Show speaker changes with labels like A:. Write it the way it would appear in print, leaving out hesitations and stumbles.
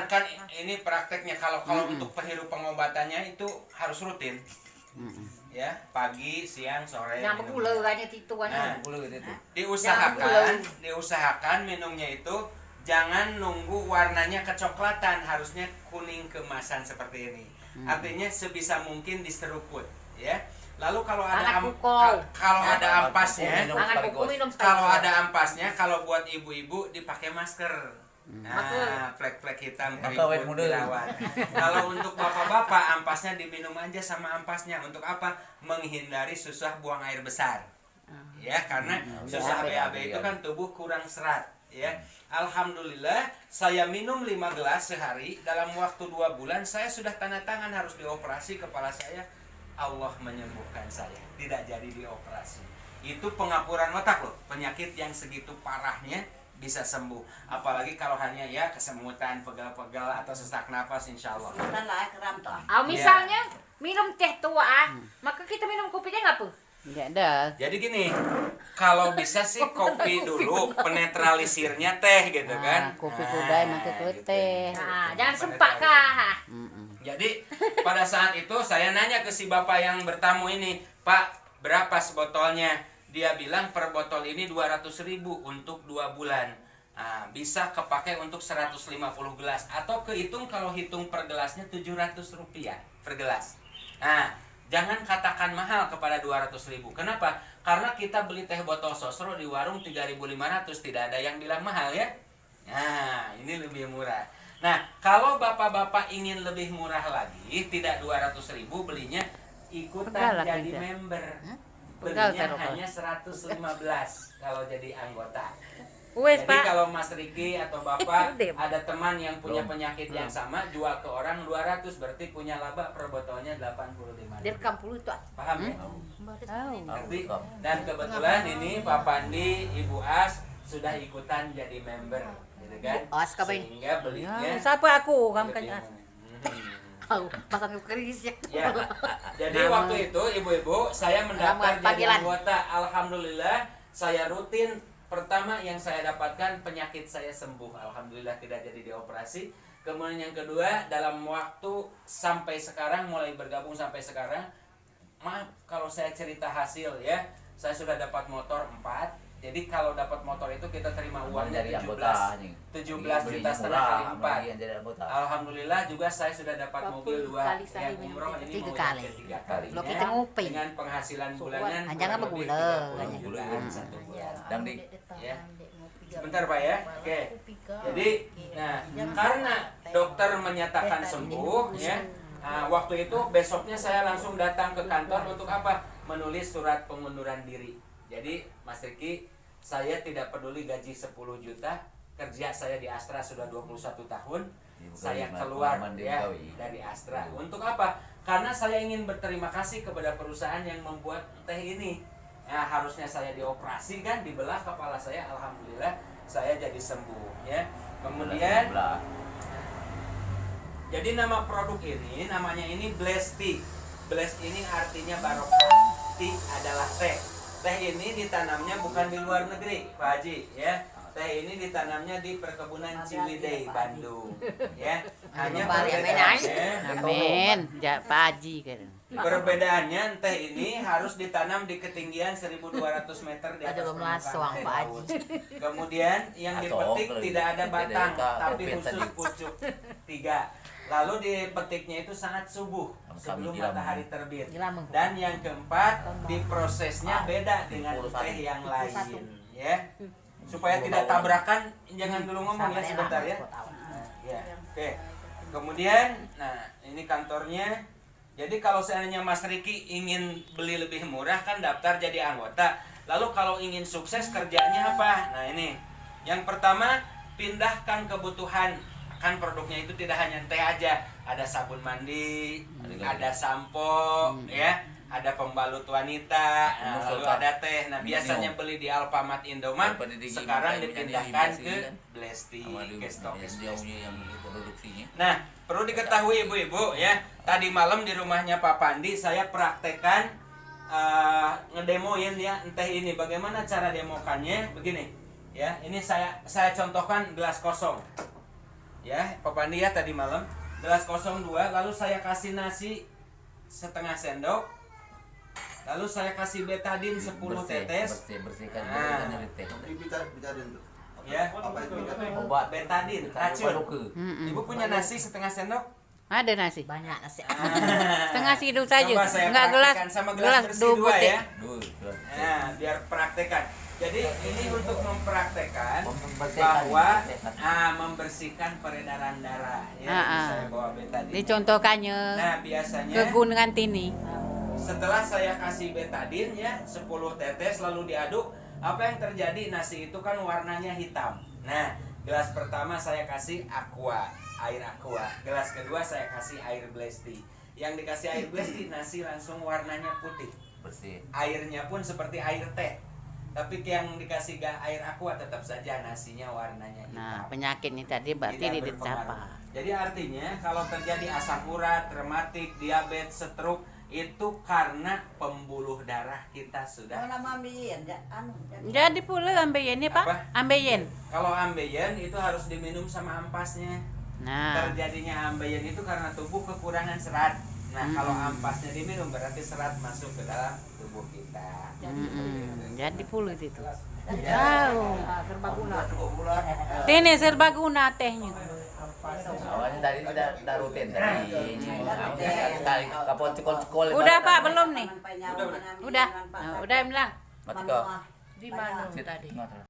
A: kan ini prakteknya kalau untuk penghirup pengobatannya itu harus rutin. Ya, pagi, siang, sore.
B: Nyamuk gula kayaknya itu kan.
A: Diusahakan minumnya itu jangan nunggu warnanya kecoklatan, harusnya kuning keemasan seperti ini. Artinya sebisa mungkin diseruput, ya. Lalu kalau ada ampasnya, kalau buat ibu-ibu dipakai masker. Nah, flek-flek hitam keriput dirawat. Kalau untuk bapak-bapak ampasnya diminum aja sama ampasnya. Untuk apa? Menghindari susah buang air besar. Ya, karena susah BAB itu kan tubuh kurang serat, ya. Alhamdulillah saya minum 5 gelas sehari. Dalam waktu 2 bulan saya sudah tanda tangan harus dioperasi kepala saya. Allah menyembuhkan saya, tidak jadi dioperasi. Itu pengapuran otak loh. Penyakit yang segitu parahnya bisa sembuh, apalagi kalau hanya ya kesemutan, pegal-pegal atau sesak nafas, insya Allah.
B: Misalnya minum teh tua, maka kita minum kopinya nggak tuh?
C: Nggak ada.
A: Jadi gini, kalau bisa sih kopi dulu, penetralisirnya teh gitu kan.
C: Kopi sudah emang itu teh.
B: Nah, jangan sempak kah?
A: Jadi pada saat itu saya nanya ke si bapak yang bertamu ini, Pak, berapa sebotolnya? Dia bilang per botol ini 200.000 untuk 2 bulan. Nah, bisa kepake untuk 150 gelas. Atau kehitung kalau hitung per gelasnya 700 rupiah per gelas. Nah, jangan katakan mahal kepada 200.000. Kenapa? Karena kita beli teh botol sosro di warung 3.500. Tidak ada yang bilang mahal ya. Nah, ini lebih murah. Nah, kalau bapak-bapak ingin lebih murah lagi, tidak 200.000 belinya ikutan jadi member. Belinya hanya 115 kalau jadi anggota. Jadi kalau Mas Riki atau Bapak ada teman yang punya penyakit yang sama, jual ke orang 200, berarti punya laba per botolnya 85.
B: Direkam puluh itu.
A: Paham ya? Ngerti? Dan kebetulan ini Pak Pandi, Ibu As sudah ikutan jadi member, gitu kan? Sehingga belinya
B: siapa aku kamu kan?
A: Pasang keris ya. Jadi waktu itu ibu-ibu saya mendaftar jadi anggota. Alhamdulillah saya rutin. Pertama yang saya dapatkan penyakit saya sembuh. Alhamdulillah tidak jadi dioperasi. Kemudian yang kedua dalam waktu sampai sekarang mulai bergabung sampai sekarang. Maaf kalau saya cerita hasil ya. Saya sudah dapat motor 4. Jadi kalau dapat motor itu kita terima uangnya 17 juta setengah kali 4. Alhamdulillah juga saya sudah dapat mobil 2 yang umroh ini mau ketiga kalinya dengan penghasilan bulanan
C: jangan bergula.
A: Satu bulan. Ya. Sebentar Pak ya. Oke. Jadi nah karena dokter menyatakan sembuh ya. Nah, waktu itu besoknya saya langsung datang ke kantor untuk apa? Menulis surat pengunduran diri. Jadi Mas Riki, saya tidak peduli gaji 10 juta, kerja saya di Astra sudah 21 tahun, saya keluar ya dari Astra. Untuk apa? Karena saya ingin berterima kasih kepada perusahaan yang membuat teh ini. Ya, harusnya saya dioperasi kan, dibelah kepala saya, alhamdulillah saya jadi sembuh ya. Kemudian jadi nama produk ini namanya ini Blessed Tea. Blessed ini artinya barokah, tea adalah teh. Teh ini ditanamnya bukan di luar negeri, Pak Haji, ya. Teh ini ditanamnya di perkebunan Ciwidey, Bandung, ya. Hanya perbedaannya,
C: Amin, Pak Haji kan.
A: Perbedaannya teh ini harus ditanam di ketinggian 1.200 meter di atas permukaan laut. Kemudian yang dipetik tidak ada batang, tapi khusus pucuk 3. Lalu dipetiknya itu sangat subuh sebelum matahari terbit. Dan yang keempat, diprosesnya beda dengan teh yang lain, ya. Supaya tidak tabrakan, jangan dulu ngomong ya sebentar ya. Ya, oke. Kemudian, nah ini kantornya. Jadi kalau seandainya Mas Riki ingin beli lebih murah kan daftar jadi anggota. Lalu kalau ingin sukses kerjanya apa? Nah ini, yang pertama pindahkan kebutuhan. Kan produknya itu tidak hanya teh aja, ada sabun mandi, ada sampo, ya, ada pembalut wanita, lalu ada teh. Nah biasanya beli di Alfamart Indomart, sekarang dipindahkan ke Blessed Tea, ke stokis. Nah perlu diketahui ibu-ibu ya, tadi malam di rumahnya Pak Pandi saya praktekkan ngedemoin ya teh ini. Bagaimana cara demokannya? Begini, ya, ini saya contohkan gelas kosong. Ya, ya, Papandi ya tadi malam. Gelas kosong 2, lalu saya kasih nasi setengah sendok. Lalu saya kasih betadin 10 tetes.
D: Bersihkan
A: Nah.
D: dari teh.
A: Ya,
D: Obat
A: betadin, racun.
C: Mm-mm.
A: Ibu punya nasi setengah sendok?
C: Ada nasi.
B: Banyak nasi.
C: Setengah sidung saja.
A: Coba saya
C: Enggak gelas.
A: praktekkan sama
C: Gelas
A: bersih
C: 2
A: 2
C: butir.
A: ya.
D: Duh.
A: Nah, biar praktekkan. Jadi ini untuk mempraktekkan
D: Membersihkan
A: bahwa
D: teh.
A: membersihkan peredaran darah ya.
C: Ah.
A: Saya bawa betadin.
C: Dicontohkannya
A: Nah, biasanya
C: kegunungan Tini.
A: setelah saya kasih betadin ya 10 tetes lalu diaduk, apa yang terjadi? Nasi itu kan warnanya hitam. Nah, gelas pertama saya kasih aqua, air aqua. Gelas kedua saya kasih air black tea. Yang dikasih air black tea nasi langsung warnanya putih.
D: Bersih.
A: Airnya pun seperti air teh. Tapi yang dikasih air aqua tetap saja nasinya warnanya hitam.
C: Nah, penyakit ini tadi berarti
A: Tidak
C: ditapa.
A: berpengaruh. Jadi artinya kalau terjadi asam urat, rematik, diabetes, stroke itu karena pembuluh darah kita sudah.
C: Jadi pula ambeien ya, Pak?
A: Apa?
C: Ambeien.
A: Kalau ambeien itu harus diminum sama ampasnya.
C: Nah,
A: Terjadinya ambeien itu karena tubuh kekurangan serat. Nah, kalau ampasnya diminum berarti serat masuk ke dalam tubuh kita.
C: jadi pula itu.
A: Ya.
C: Tahu.
B: Serbaguna.
C: Ini serbaguna tehnya.
D: Awalnya tadi udah rutin tadi. Sekali kapot cekol-cekol.
C: Udah, Pak, belum nih?
A: Udah.
C: Udah. Nah, udah bilang.
D: Mati kok.
C: Di mana tadi?